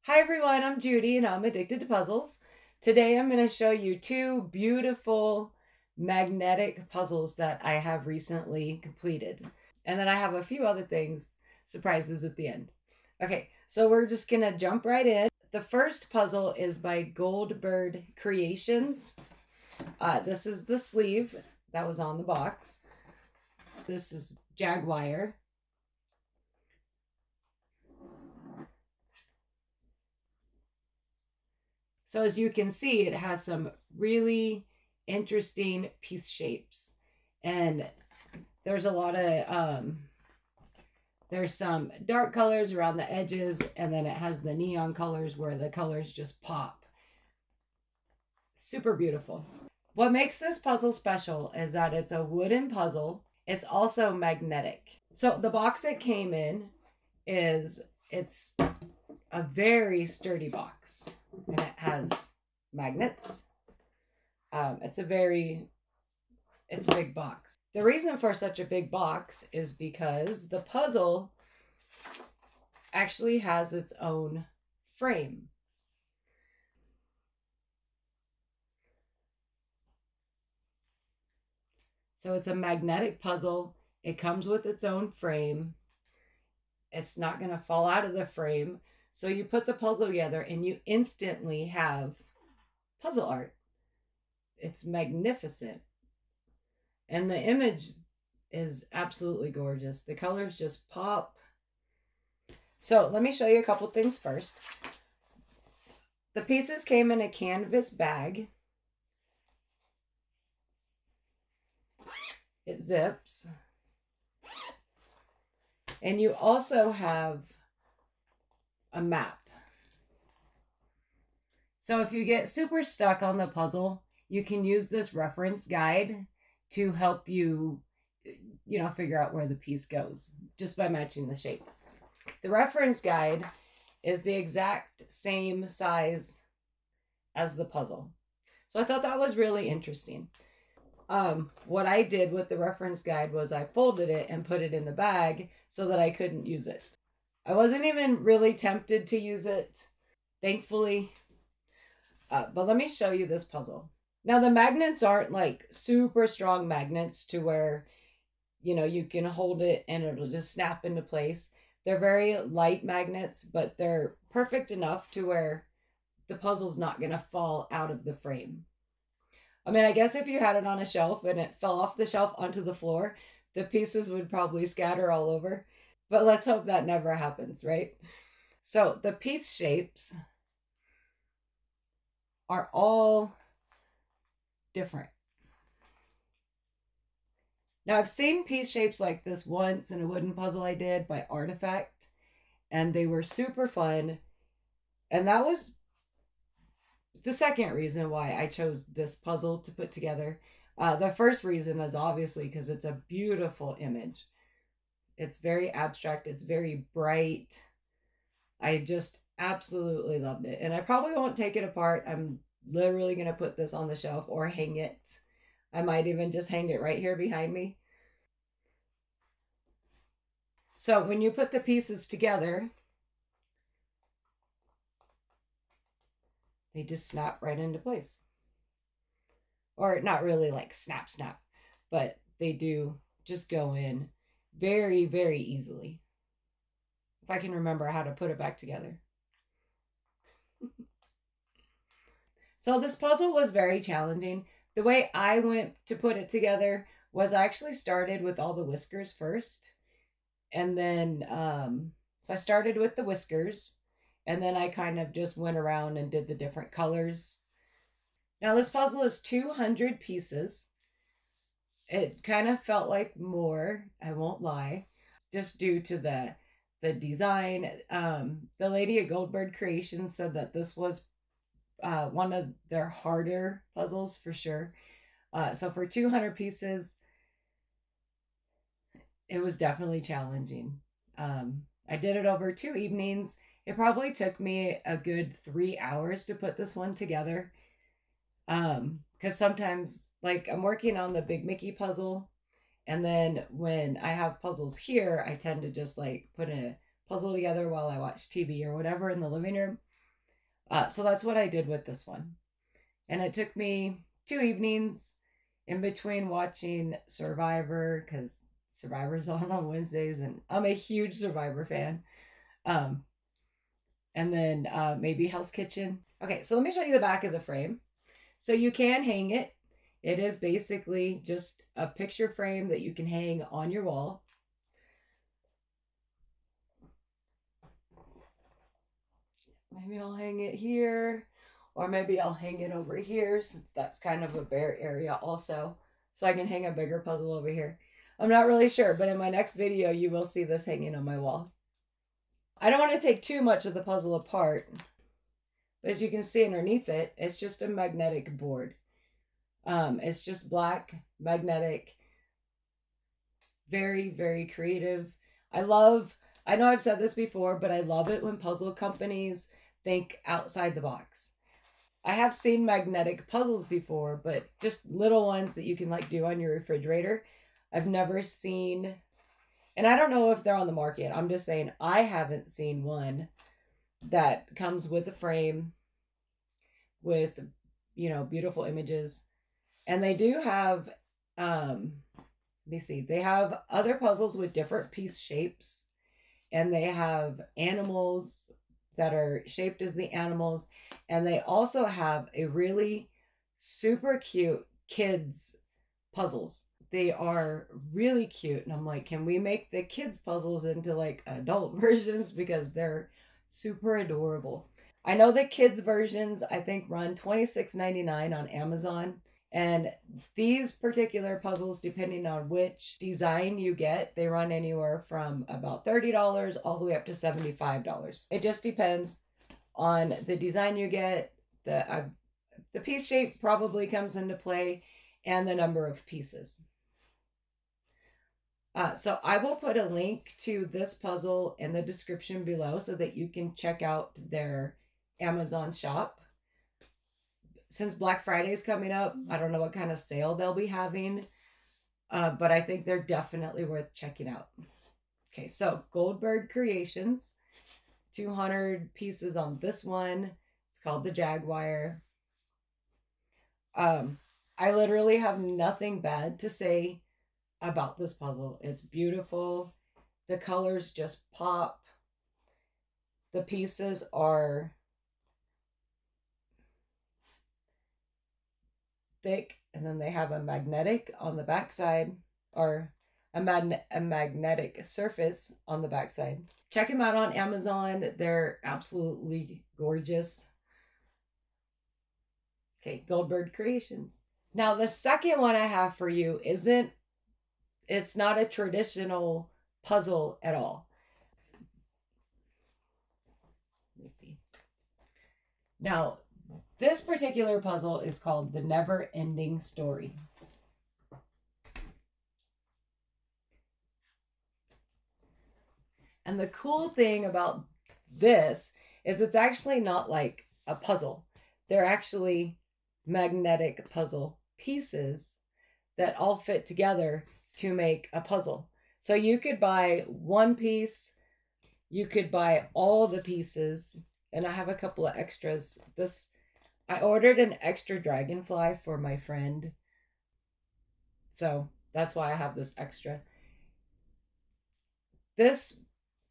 Hi everyone, I'm Judy and I'm addicted to puzzles. Today I'm going to show you two beautiful magnetic puzzles that I have recently completed. And then I have a few other things, surprises at the end. Okay, so we're just going to jump right in. The first puzzle is by Goldbird Creations. This is the sleeve that was on the box. This is Jaguar. So as you can see, it has some really interesting piece shapes. And there's a lot of, there's some dark colors around the edges, and then it has the neon colors where the colors just pop. Super beautiful. What makes this puzzle special is that it's a wooden puzzle. It's also magnetic. So the box it came in it's a very sturdy box, and it has magnets. It's a big box. The reason for such a big box is because the puzzle actually has its own frame. So it's a magnetic puzzle. It comes with its own frame. It's not going to fall out of the frame. So you put the puzzle together and you instantly have puzzle art. It's magnificent. And the image is absolutely gorgeous. The colors just pop. So let me show you a couple things first. The pieces came in a canvas bag. It zips. And you also have a map. So if you get super stuck on the puzzle, you can use this reference guide to help you, figure out where the piece goes just by matching the shape. The reference guide is the exact same size as the puzzle. So I thought that was really interesting. What I did with the reference guide was I folded it and put it in the bag so that I couldn't use it. I wasn't even really tempted to use it, thankfully. But let me show you this puzzle. Now the magnets aren't like super strong magnets to where, you can hold it and it'll just snap into place. They're very light magnets, but they're perfect enough to where the puzzle's not going to fall out of the frame. I mean, I guess if you had it on a shelf and it fell off the shelf onto the floor, the pieces would probably scatter all over. But let's hope that never happens, right? So the piece shapes are all different. Now, I've seen piece shapes like this once in a wooden puzzle I did by Artifact, and they were super fun. And that was the second reason why I chose this puzzle to put together. The first reason is obviously because it's a beautiful image. It's very abstract. It's very bright. I just absolutely loved it. And I probably won't take it apart. I'm literally going to put this on the shelf or hang it. I might even just hang it right here behind me. So when you put the pieces together, they just snap right into place. Or not really like snap, snap, but they do just go in very, very easily. If I can remember how to put it back together. So this puzzle was very challenging. The way I went to put it together was I actually started with all the whiskers first. And then, so I started with the whiskers, and then I kind of just went around and did the different colors. Now this puzzle is 200 pieces. It kind of felt like more, I won't lie, just due to the design. The lady at Goldbird Creations said that this was one of their harder puzzles for sure. So for 200 pieces, it was definitely challenging. I did it over 2 evenings. It probably took me a good 3 hours to put this one together. Because sometimes, like, I'm working on the Big Mickey puzzle, and then when I have puzzles here, I tend to just like put a puzzle together while I watch TV or whatever in the living room. So that's what I did with this one. And it took me 2 evenings in between watching Survivor, because Survivor's on Wednesdays, and I'm a huge Survivor fan. Um, and then maybe Hell's Kitchen. Okay, so let me show you the back of the frame. So you can hang it. It is basically just a picture frame that you can hang on your wall. Maybe I'll hang it here, or maybe I'll hang it over here, since that's kind of a bare area also. So I can hang a bigger puzzle over here. I'm not really sure, but in my next video, you will see this hanging on my wall. I don't want to take too much of the puzzle apart, but as you can see underneath it, it's just a magnetic board. It's just black, magnetic, very, very creative. I know I've said this before, but I love it when puzzle companies think outside the box. I have seen magnetic puzzles before, but just little ones that you can like do on your refrigerator. I've never seen, and I don't know if they're on the market. I'm just saying I haven't seen one that comes with a frame with, beautiful images. And they do have, let me see, they have other puzzles with different piece shapes, and they have animals that are shaped as the animals, and they also have a really super cute kids puzzles. They are really cute, and I'm like, can we make the kids puzzles into like adult versions, because they're super adorable. I know the kids versions I think run $26.99 on Amazon. And these particular puzzles, depending on which design you get, they run anywhere from about $30 all the way up to $75. It just depends on the design you get. The piece shape probably comes into play, and the number of pieces. So I will put a link to this puzzle in the description below so that you can check out their Amazon shop. Since Black Friday is coming up, I don't know what kind of sale they'll be having, but I think they're definitely worth checking out. Okay, so Goldberg Creations, 200 pieces on this one. It's called the Jaguar. I literally have nothing bad to say about this puzzle. It's beautiful. The colors just pop. The pieces are thick, and then they have a magnetic on the backside, or a magnetic surface on the backside. Check them out on Amazon. They're absolutely gorgeous. Okay, Goldberg Creations. Now the second one I have for you it's not a traditional puzzle at all. Let's see. Now, this particular puzzle is called the Never-Ending Story. And the cool thing about this is it's actually not like a puzzle. They're actually magnetic puzzle pieces that all fit together to make a puzzle. So you could buy one piece, you could buy all the pieces, and I have a couple of extras. I ordered an extra dragonfly for my friend, so that's why I have this extra. This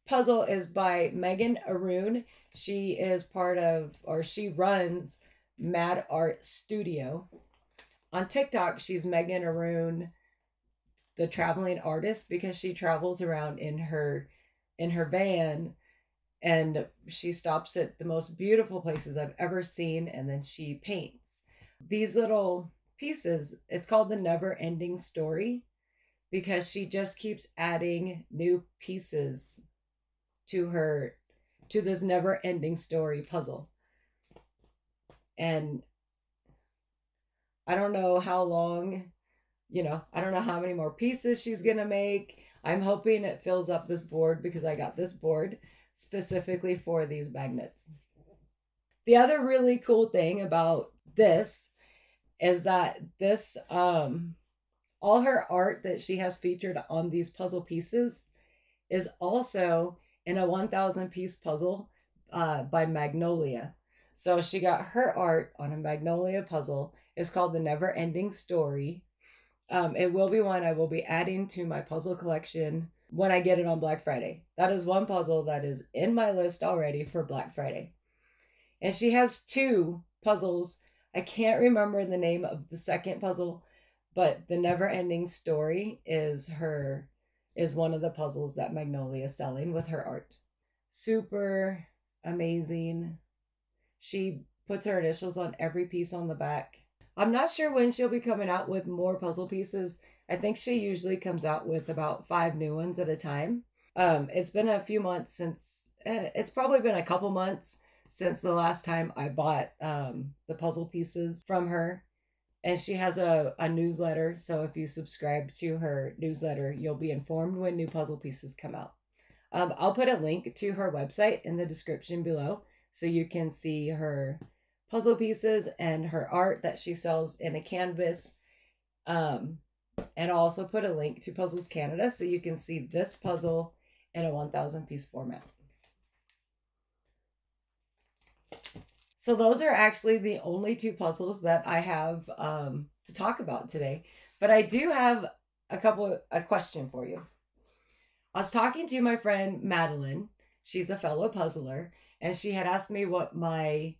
puzzle is by Megan Aroon. She is she runs Mad Art Studio. On TikTok, she's Megan Aroon, the traveling artist, because she travels around in her van, and she stops at the most beautiful places I've ever seen, and then she paints these little pieces. It's called the Never Ending Story, because she just keeps adding new pieces to this never ending story puzzle. And I don't know how long, I don't know how many more pieces she's gonna make. I'm hoping it fills up this board, because I got this board specifically for these magnets. The other really cool thing about this is that this all her art that she has featured on these puzzle pieces is also in a 1,000 piece puzzle by Magnolia. So she got her art on a magnolia puzzle. It's called the Never Ending Story. It will be one I will be adding to my puzzle collection when I get it on Black Friday. That is one puzzle that is in my list already for Black Friday. And she has two puzzles. I can't remember the name of the second puzzle, but the Never Ending Story is one of the puzzles that Magnolia is selling with her art. Super amazing. She puts her initials on every piece on the back. I'm not sure when she'll be coming out with more puzzle pieces. I think she usually comes out with about 5 new ones at a time. It's been a few months since, it's probably been a couple months since the last time I bought the puzzle pieces from her. And she has a newsletter. So if you subscribe to her newsletter, you'll be informed when new puzzle pieces come out. I'll put a link to her website in the description below so you can see her puzzle pieces and her art that she sells in a canvas. And I'll also put a link to Puzzles Canada so you can see this puzzle in a 1,000 piece format. So those are actually the only 2 puzzles that I have to talk about today. But I do have a question for you. I was talking to my friend Madeline. She's a fellow puzzler, and she had asked me what my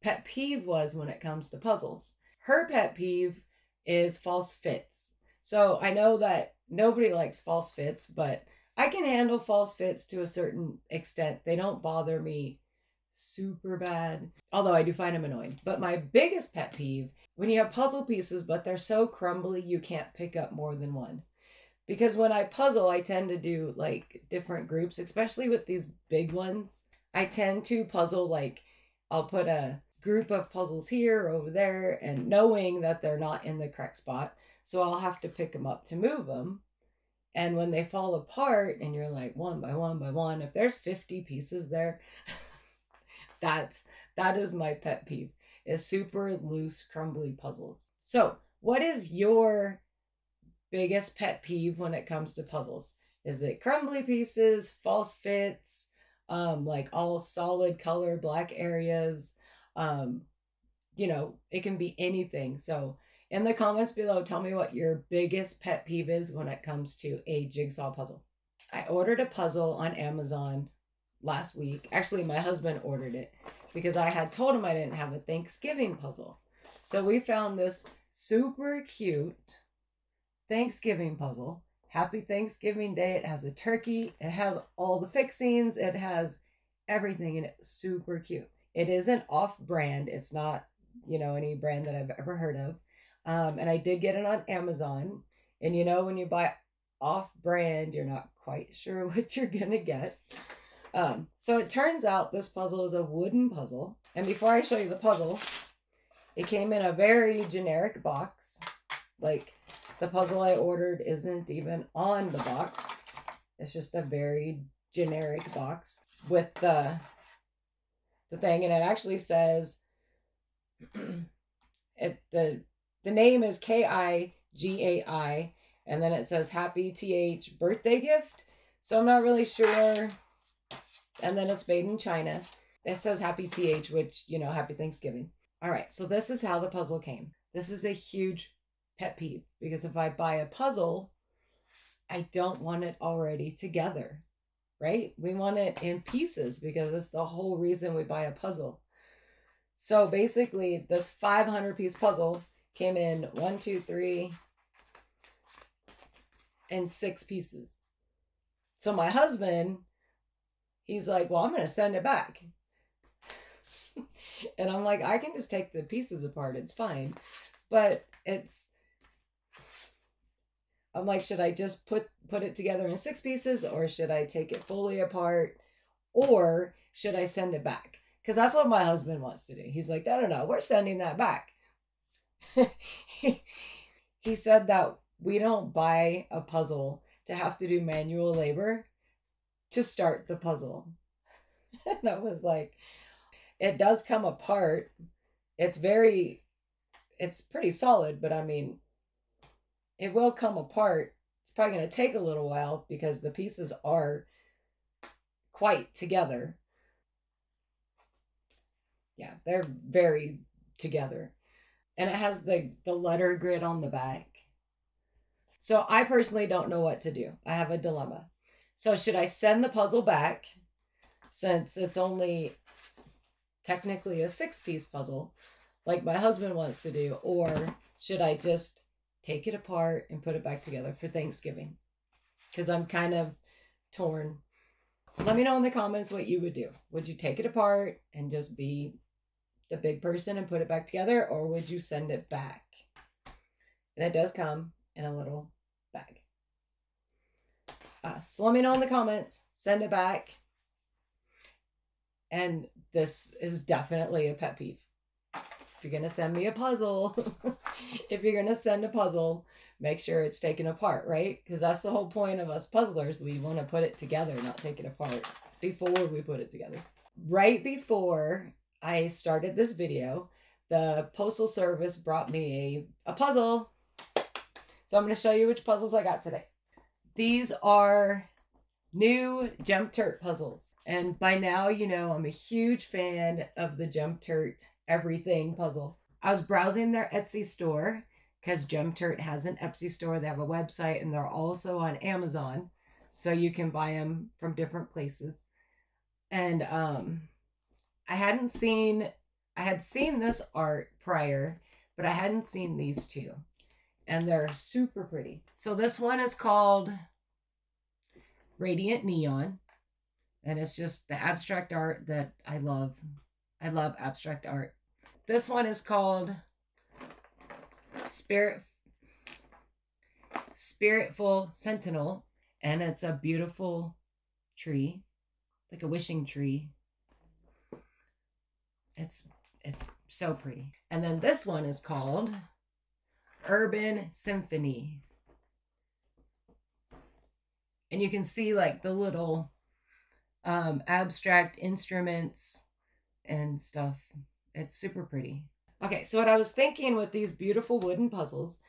pet peeve was when it comes to puzzles. Her pet peeve is false fits. So I know that nobody likes false fits, but I can handle false fits to a certain extent. They don't bother me super bad, although I do find them annoying. But my biggest pet peeve, when you have puzzle pieces, but they're so crumbly you can't pick up more than one. Because when I puzzle, I tend to do like different groups, especially with these big ones. I tend to puzzle like I'll put a group of puzzles here or over there, and knowing that they're not in the correct spot. So I'll have to pick them up to move them. And when they fall apart and you're like one by one by one, if there's 50 pieces there, that is my pet peeve, is super loose, crumbly puzzles. So what is your biggest pet peeve when it comes to puzzles? Is it crumbly pieces, false fits, like all solid color black areas? It can be anything. So in the comments below, tell me what your biggest pet peeve is when it comes to a jigsaw puzzle. I ordered a puzzle on Amazon last week. Actually, my husband ordered it because I had told him I didn't have a Thanksgiving puzzle. So we found this super cute Thanksgiving puzzle. Happy Thanksgiving Day. It has a turkey. It has all the fixings. It has everything in it. Super cute. It isn't off-brand. It's not, any brand that I've ever heard of. And I did get it on Amazon. And when you buy off-brand, you're not quite sure what you're going to get. So it turns out this puzzle is a wooden puzzle. And before I show you the puzzle, it came in a very generic box. Like, the puzzle I ordered isn't even on the box. It's just a very generic box with the thing, and it actually says the name is KIGAI, and then it says Happy TH birthday gift. So I'm not really sure. And then it's made in China. It says Happy TH, which, Happy Thanksgiving. All right, so this is how the puzzle came. This is a huge pet peeve, because if I buy a puzzle, I don't want it already together, right? We want it in pieces because it's the whole reason we buy a puzzle. So basically, this 500 piece puzzle came in 1, 2, 3, and 6 pieces. So my husband, he's like, well, I'm going to send it back. And I'm like, I can just take the pieces apart. It's fine. But I'm like, should I just put it together in 6 pieces, or should I take it fully apart, or should I send it back? Because that's what my husband wants to do. He's like, no, we're sending that back. He said that we don't buy a puzzle to have to do manual labor to start the puzzle. And I was like, it does come apart. It's pretty solid, but I mean, it will come apart. It's probably going to take a little while because the pieces are quite together. Yeah, they're very together. And it has the letter grid on the back. So I personally don't know what to do. I have a dilemma. So should I send the puzzle back since it's only technically a 6-piece puzzle like my husband wants to do, or should I just take it apart and put it back together for Thanksgiving? Because I'm kind of torn. Let me know in the comments what you would do. Would you take it apart and just be the big person and put it back together, or would you send it back? And it does come in a little bag. So let me know in the comments. Send it back. And this is definitely a pet peeve. If you're going to send me a puzzle, if you're going to send a puzzle, make sure it's taken apart, right? Because that's the whole point of us puzzlers. We want to put it together, not take it apart before we put it together. Right before I started this video, the Postal Service brought me a puzzle. So I'm going to show you which puzzles I got today. These are new Gumturt puzzles. And by now, you know, I'm a huge fan of the Gumturt everything puzzle. I was browsing their Etsy store because Gumturt has an Etsy store. They have a website and they're also on Amazon. So you can buy them from different places. And I had seen this art prior, but I hadn't seen these two. And they're super pretty. So this one is called Radiant Neon. And it's just the abstract art that I love. I love abstract art. This one is called Spiritful Sentinel. And it's a beautiful tree. Like a wishing tree. It's so pretty. And then this one is called Urban Symphony. And you can see like the little abstract instruments and stuff. It's super pretty. Okay, so what I was thinking with these beautiful wooden puzzles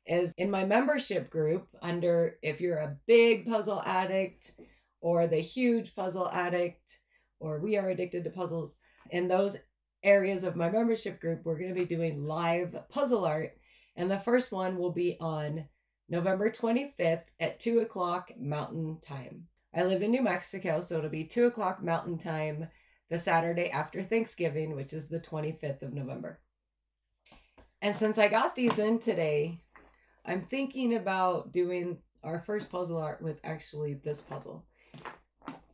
is in my membership group under if you're a big puzzle addict or the huge puzzle addict or we are addicted to puzzles, in those areas of my membership group, we're going to be doing live puzzle art. And the first one will be on November 25th at 2 o'clock Mountain Time. I live in New Mexico, so it'll be 2 o'clock Mountain Time the Saturday after Thanksgiving, which is the 25th of November. And since I got these in today, I'm thinking about doing our first puzzle art with actually this puzzle.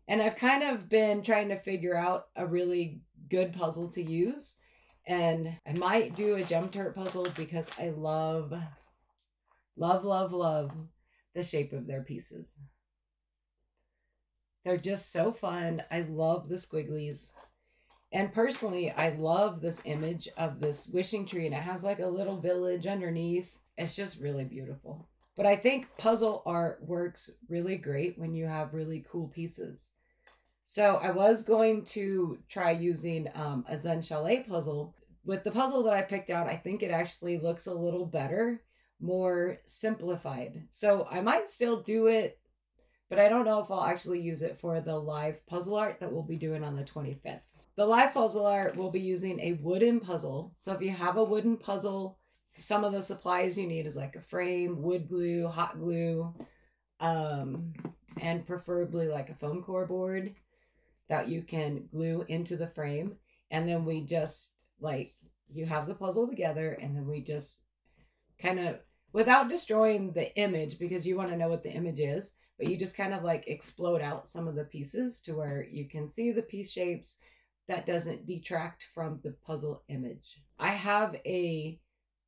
And I've kind of been trying to figure out a really good puzzle to use. And I might do a Gumturt puzzle because I love the shape of their pieces. They're just so fun. I love the squigglies. And personally, I love this image of this wishing tree, and it has like a little village underneath. It's just really beautiful. But I think puzzle art works really great when you have really cool pieces. So I was going to try using a Zen Chalet puzzle. With the puzzle that I picked out, I think it actually looks a little better, more simplified. So I might still do it, but I don't know if I'll actually use it for the live puzzle art that we'll be doing on the 25th. The live puzzle art will be using a wooden puzzle. So if you have a wooden puzzle, some of the supplies you need is like a frame, wood glue, hot glue, and preferably like a foam core board that you can glue into the frame. And then we just like, you have the puzzle together and then we just kind of, without destroying the image because you want to know what the image is, but you just kind of like explode out some of the pieces to where you can see the piece shapes that doesn't detract from the puzzle image. I have a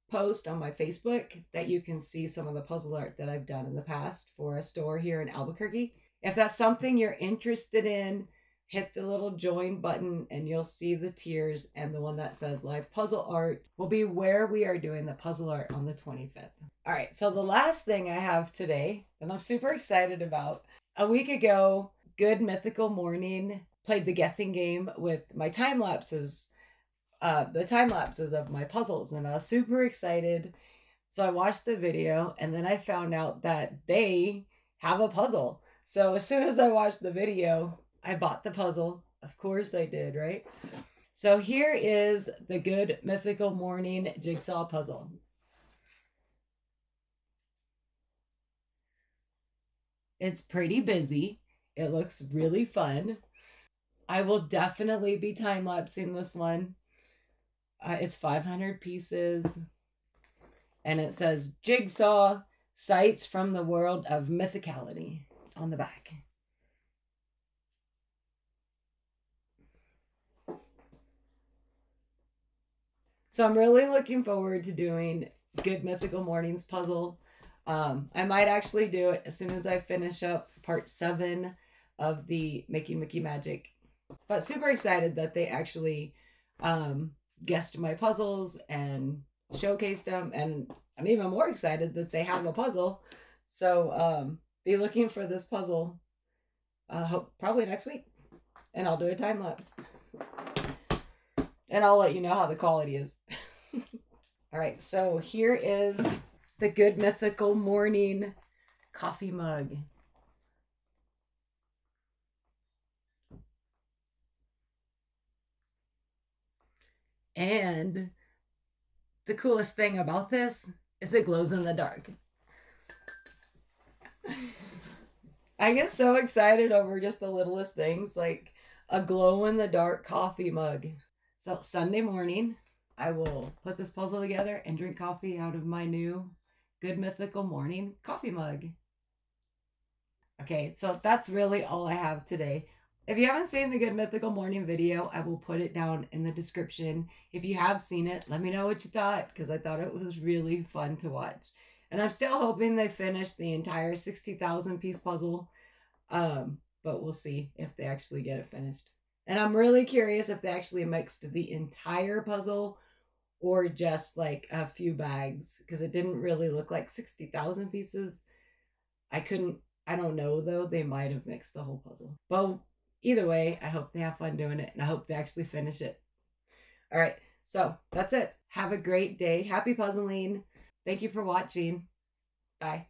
post on my Facebook that you can see some of the puzzle art that I've done in the past for a store here in Albuquerque. If that's something you're interested in, hit the little join button and you'll see the tiers, and the one that says live puzzle art will be where we are doing the puzzle art on the 25th. All right, so the last thing I have today, and I'm super excited about, a week ago, Good Mythical Morning played the guessing game with my time lapses, the time lapses of my puzzles, and I was super excited. So I watched the video and then I found out that they have a puzzle. So as soon as I watched the video, I bought the puzzle. Of course I did, right? So here is the Good Mythical Morning jigsaw puzzle. It's pretty busy. It looks really fun. I will definitely be time-lapsing this one. It's 500 pieces. And it says Jigsaw Sights from the World of Mythicality on the back. So I'm really looking forward to doing Good Mythical Mornings puzzle. I might actually do it as soon as I finish up part 7 of the Making Mickey Magic. But super excited that they actually guessed my puzzles and showcased them. And I'm even more excited that they have a puzzle. So be looking for this puzzle probably next week. And I'll do a time lapse. And I'll let you know how the quality is. All right, so here is the Good Mythical Morning coffee mug. And the coolest thing about this is it glows in the dark. I get so excited over just the littlest things, like a glow in the dark coffee mug. So Sunday morning, I will put this puzzle together and drink coffee out of my new Good Mythical Morning coffee mug. Okay, so that's really all I have today. If you haven't seen the Good Mythical Morning video, I will put it down in the description. If you have seen it, let me know what you thought, because I thought it was really fun to watch. And I'm still hoping they finish the entire 60,000 piece puzzle, but we'll see if they actually get it finished. And I'm really curious if they actually mixed the entire puzzle or just like a few bags, because it didn't really look like 60,000 pieces. I don't know though. They might have mixed the whole puzzle. But either way, I hope they have fun doing it, and I hope they actually finish it. All right, so that's it. Have a great day. Happy puzzling. Thank you for watching. Bye.